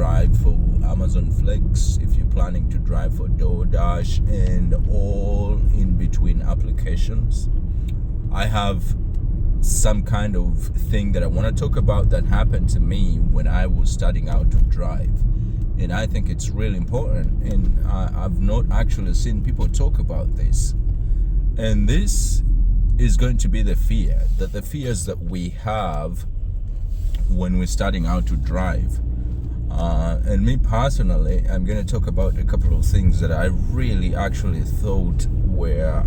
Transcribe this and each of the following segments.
drive for Amazon Flex, if you're planning to drive for Doordash, and all in between applications, I have some kind of thing that I want to talk about that happened to me when I was starting out to drive. And I think it's really important, and I've not actually seen people talk about this. And this is going to be the fears that we have when we're starting out to drive. And me personally, I'm going to talk about a couple of things that I really actually thought were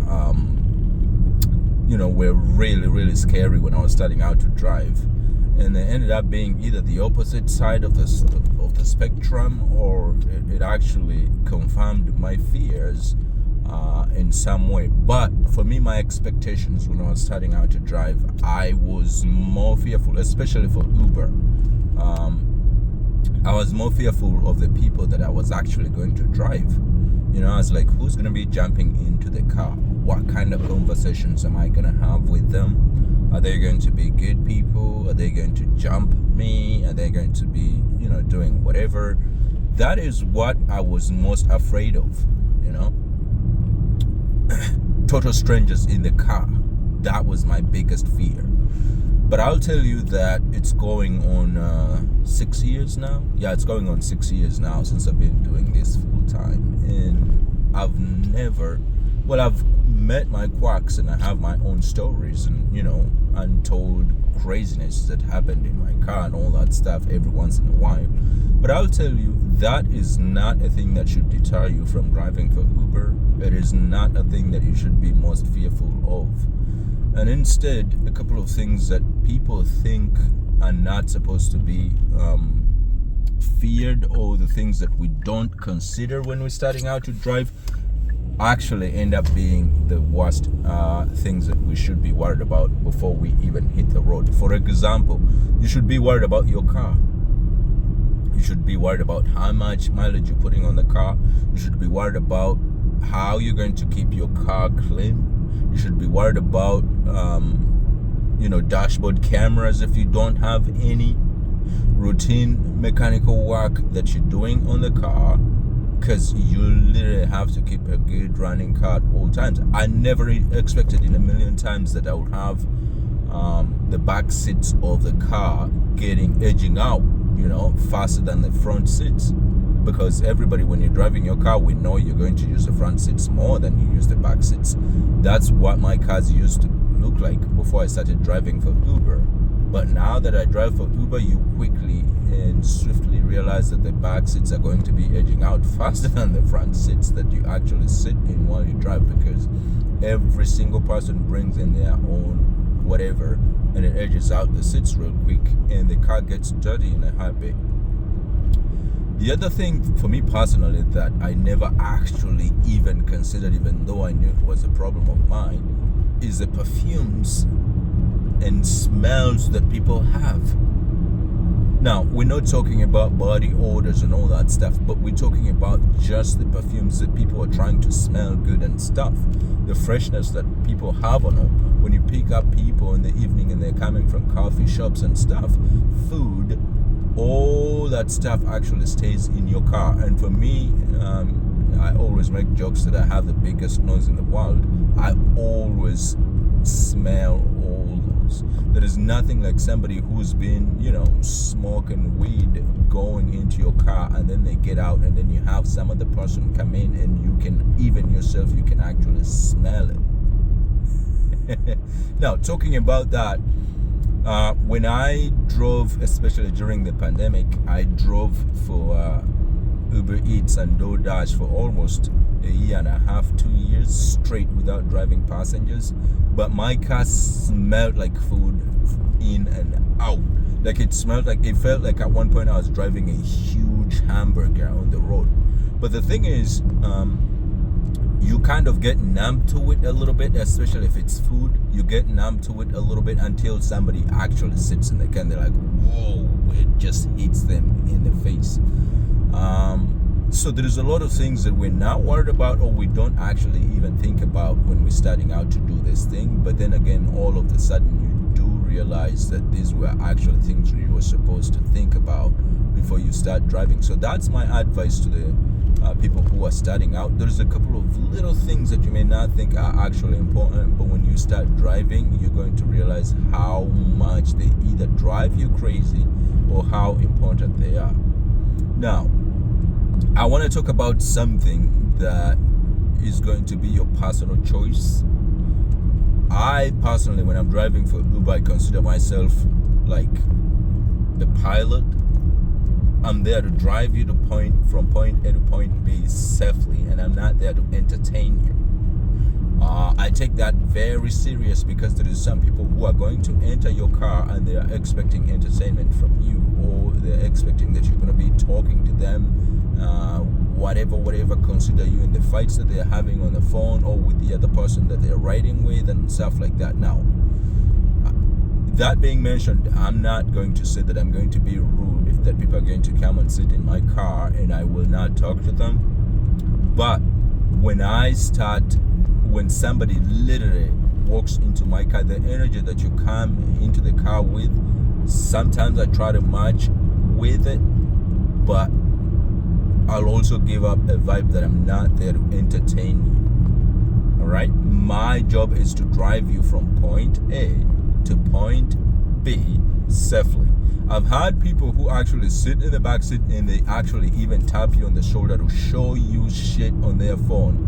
really scary when I was starting out to drive, and they ended up being either the opposite side of the spectrum, or it actually confirmed my fears in some way. But for me, my expectations when I was starting out to drive, I was more fearful, especially for Uber. I was more fearful of the people that I was actually going to drive. I was like, who's going to be jumping into the car? What kind of conversations am I going to have with them? Are they going to be good people? Are they going to jump me? Are they going to be, doing whatever? That is what I was most afraid of, Total strangers in the car. That was my biggest fear. But I'll tell you that it's going on 6 years now. Yeah, it's going on 6 years now since I've been doing this full time. And I've met my quirks, and I have my own stories and, untold craziness that happened in my car and all that stuff every once in a while. But I'll tell you, that is not a thing that should deter you from driving for Uber. It is not a thing that you should be most fearful of. And instead, a couple of things that people think are not supposed to be feared, or the things that we don't consider when we're starting out to drive, actually end up being the worst things that we should be worried about before we even hit the road. For example, you should be worried about your car. You should be worried about how much mileage you're putting on the car. You should be worried about how you're going to keep your car clean. You should be worried about dashboard cameras if you don't have any. Routine mechanical work that you're doing on the car, because you literally have to keep a good running car at all times. I never expected in a million times that I would have the back seats of the car edging out, faster than the front seats. Because everybody, when you're driving your car, we know you're going to use the front seats more than you use the back seats. That's what my cars used to look like before I started driving for Uber. But now that I drive for Uber, you quickly and swiftly realize that the back seats are going to be edging out faster than the front seats that you actually sit in while you drive, because every single person brings in their own whatever, and it edges out the seats real quick, and the car gets dirty in a heartbeat. The other thing for me personally that I never actually even considered, even though I knew it was a problem of mine, is the perfumes and smells that people have. Now, we're not talking about body odors and all that stuff, but we're talking about just the perfumes that people are trying to smell good and stuff. The freshness that people have on them. When you pick up people in the evening and they're coming from coffee shops and stuff, food, all that stuff actually stays in your car. And for me, I always make jokes that I have the biggest nose in the world. I always smell all those. There is nothing like somebody who's been, smoking weed going into your car, and then they get out, and then you have some other person come in, and you can actually smell it. Now, talking about that, when I drove, especially during the pandemic, I drove for Uber Eats and Doordash for almost a year and a half, 2 years straight without driving passengers. But my car smelled like food in and out. Like it felt like at one point I was driving a huge hamburger on the road. But the thing is, you kind of get numb to it a little bit, especially if it's food. You get numb to it a little bit until somebody actually sits in the car and they're like, whoa, it just hits them in the face. So there's a lot of things that we're not worried about, or we don't actually even think about when we're starting out to do this thing. But then again, all of a sudden you do realize that these were actually things you were supposed to think about before you start driving. So that's my advice to the people who are starting out. There's a couple of little things that you may not think are actually important, but when you start driving, you're going to realize how much they either drive you crazy or how important they are. Now, I want to talk about something that is going to be your personal choice. I personally, when I'm driving for Uber, I consider myself like the pilot. I'm there to drive you from point A to point B safely, and I'm not there to entertain you. I take that very serious because there is some people who are going to enter your car and they are expecting entertainment from you, or they're expecting that you're going to be talking to them, whatever, consider you in the fights that they're having on the phone or with the other person that they're riding with and stuff like that. Now, that being mentioned, I'm not going to say that I'm going to be rude if that people are going to come and sit in my car and I will not talk to them. But when somebody literally walks into my car, the energy that you come into the car with, sometimes I try to match with it, but I'll also give up a vibe that I'm not there to entertain you. All right? My job is to drive you from point A to point B safely. I've had people who actually sit in the back seat and they actually even tap you on the shoulder to show you shit on their phone.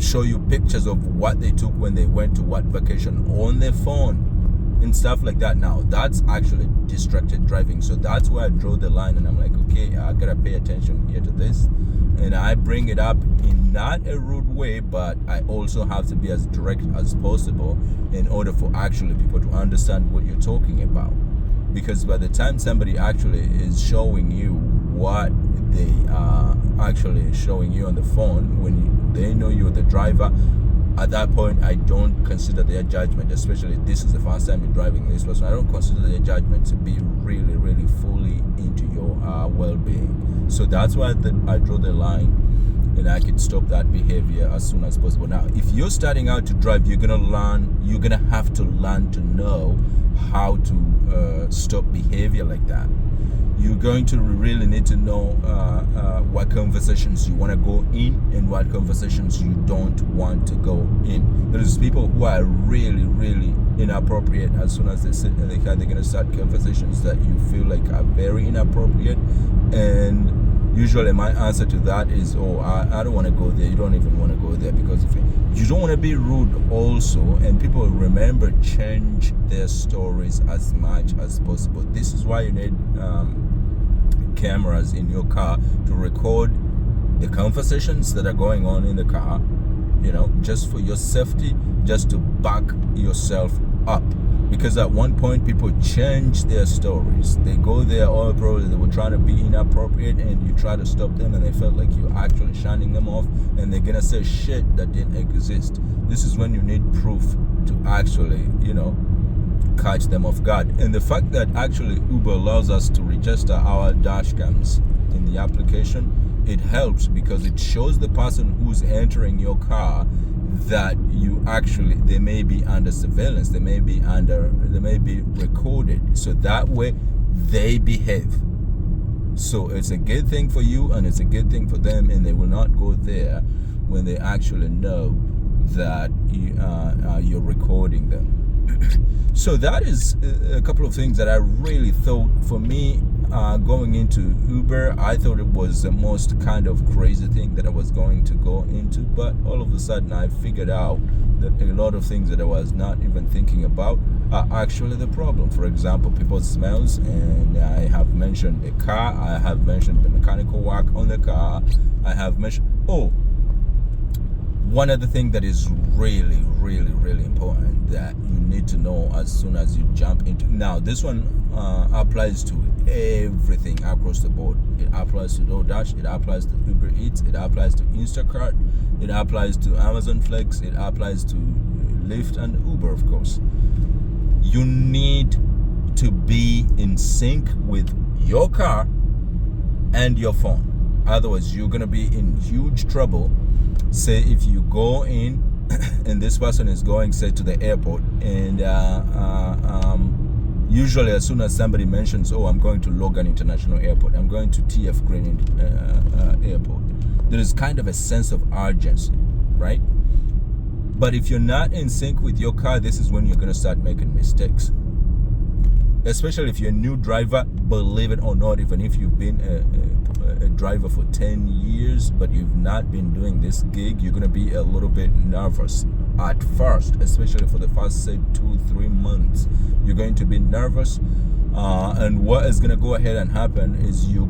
Show you pictures of what they took when they went to what vacation on their phone and stuff like that. Now, that's actually distracted driving. So that's where I draw the line, and I'm like, okay, I gotta pay attention here to this. And I bring it up in not a rude way, but I also have to be as direct as possible in order for actually people to understand what you're talking about. Because by the time somebody actually is showing you what they are actually showing you on the phone, when they know you're the driver, at that point I don't consider their judgment, especially this is the first time you're driving this person, I don't consider their judgment to be really, really fully into your well-being. So that's why I draw the line, and I can stop that behavior as soon as possible. Now, if you're starting out to drive, you're gonna have to learn to know how to stop behavior like that. You're going to really need to know what conversations you want to go in and what conversations you don't want to go in. There's people who are really, really inappropriate. As soon as they sit in the car, they're going to start conversations that you feel like are very inappropriate. And usually my answer to that is, I don't want to go there. You don't even want to go there, because if you don't want to be rude also. And people, remember, change their stories as much as possible. This is why you need cameras in your car to record the conversations that are going on in the car, just for your safety, just to back yourself up. Because at one point people change their stories. They go there, probably they were trying to be inappropriate, and you try to stop them and they felt like you're actually shining them off, and they're gonna say shit that didn't exist. This is when you need proof to actually, catch them off guard. And the fact that actually Uber allows us to register our dash cams in the application, it helps because it shows the person who's entering your car that they may be under surveillance, they may be recorded, so that way they behave. So it's a good thing for you and it's a good thing for them, and they will not go there when they actually know that you're recording them. So that is a couple of things that I really thought, for me, going into Uber, I thought it was the most kind of crazy thing that I was going to go into, but all of a sudden I figured out that a lot of things that I was not even thinking about are actually the problem. For example, people's smells, and I have mentioned the car, I have mentioned the mechanical work on the car, I have mentioned, one other thing that is really, really, really important that you need to know as soon as you jump into. Now, this one applies to everything across the board. It applies to Doordash, it applies to Uber Eats, it applies to Instacart, it applies to Amazon Flex, it applies to Lyft and Uber, of course. You need to be in sync with your car and your phone. Otherwise, you're going to be in huge trouble. Say if you go in and this person is going, say, to the airport, and Usually, as soon as somebody mentions, oh, I'm going to Logan International Airport, I'm going to TF Green Airport, there is kind of a sense of urgency, right? But if you're not in sync with your car, this is when you're going to start making mistakes. Especially if you're a new driver, believe it or not, even if you've been a driver for 10 years, but you've not been doing this gig, you're going to be a little bit nervous at first, especially for the first, say, 2-3 months. You're going to be nervous. And what is going to go ahead and happen is you're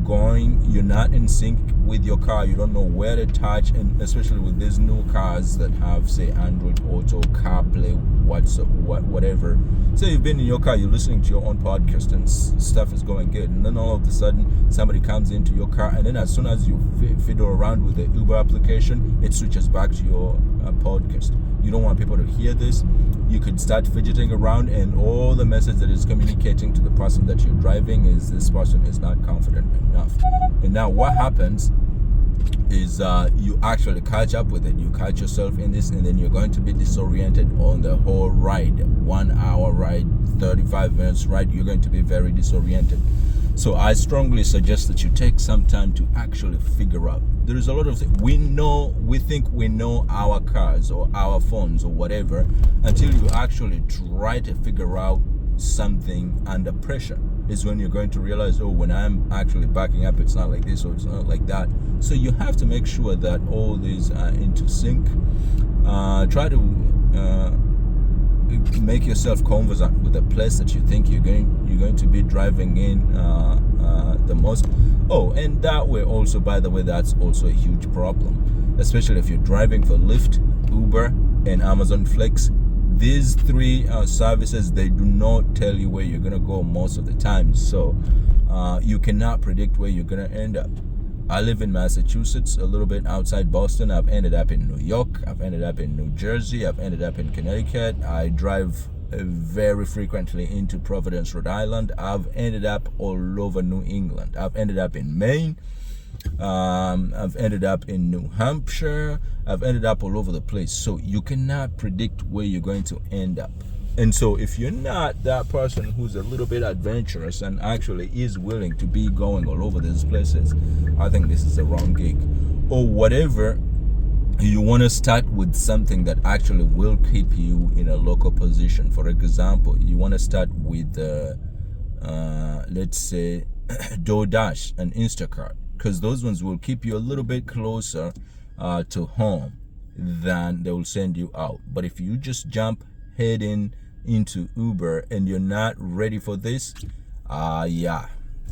not in sync with your car. You don't know where to touch, and especially with these new cars that have, say, Android Auto, CarPlay, whatever. So you've been in your car, you're listening to your own podcast, and stuff is going good, and then all of a sudden somebody comes into your car, and then as soon as you fiddle around with the Uber application, it switches back to your podcast. You don't want people to hear this. You could start fidgeting around, and all the message that is communicating to the person that you're driving is this person is not confident enough. And now what happens is you actually catch up with it. You catch yourself in this, and then you're going to be disoriented on the whole ride. 1 hour ride, 35 minutes ride, you're going to be very disoriented. So I strongly suggest that you take some time to actually figure out. There is a lot of things. We think we know our cars or our phones or whatever until you actually try to figure out something under pressure. Is when you're going to realize, oh, when I'm actually backing up, it's not like this or it's not like that. So you have to make sure that all these are into sync. Try to make yourself conversant with the place that you think you're going to be driving in the most. Oh, and that way also, by the way, that's also a huge problem, especially if you're driving for Lyft, Uber, and Amazon Flex. These three services, they do not tell you where you're going to go most of the time, so you cannot predict where you're going to end up. I live in Massachusetts, a little bit outside Boston. I've ended up in New York. I've ended up in New Jersey. I've ended up in Connecticut. I drive very frequently into Providence, Rhode Island. I've ended up all over New England. I've ended up in Maine. I've ended up in New Hampshire. I've ended up all over the place. So you cannot predict where you're going to end up. And so if you're not that person who's a little bit adventurous and actually is willing to be going all over these places, I think this is the wrong gig. Or whatever, you want to start with something that actually will keep you in a local position. For example, you want to start with, let's say, Doordash and Instacart, because those ones will keep you a little bit closer to home than they will send you out. But if you just jump head into Uber and you're not ready for this,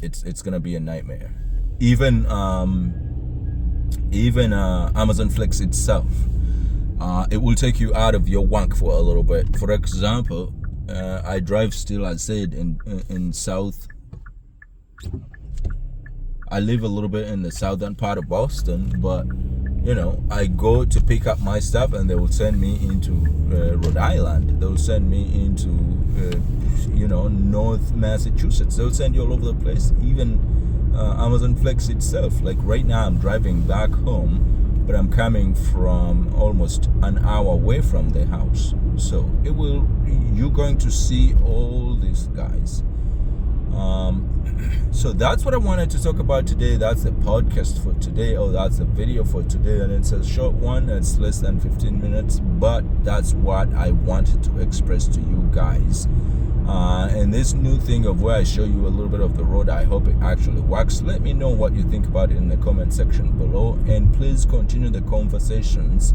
it's gonna be a nightmare. Even Amazon Flex itself, it will take you out of your whack for a little bit. For example, I drive still, I said, in South. I live a little bit in the southern part of Boston, but I go to pick up my stuff and they will send me into Rhode Island. They'll send me into North Massachusetts. They'll send you all over the place. Even Amazon Flex itself. Like right now I'm driving back home, but I'm coming from almost an hour away from the house. So you're going to see all these guys. So that's what I wanted to talk about today. That's the podcast for today, or that's the video for today, and it's a short one. It's less than 15 minutes, but that's what I wanted to express to you guys. And this new thing of where I show you a little bit of the road, I hope it actually works. Let me know what you think about it in the comment section below, and please continue the conversations.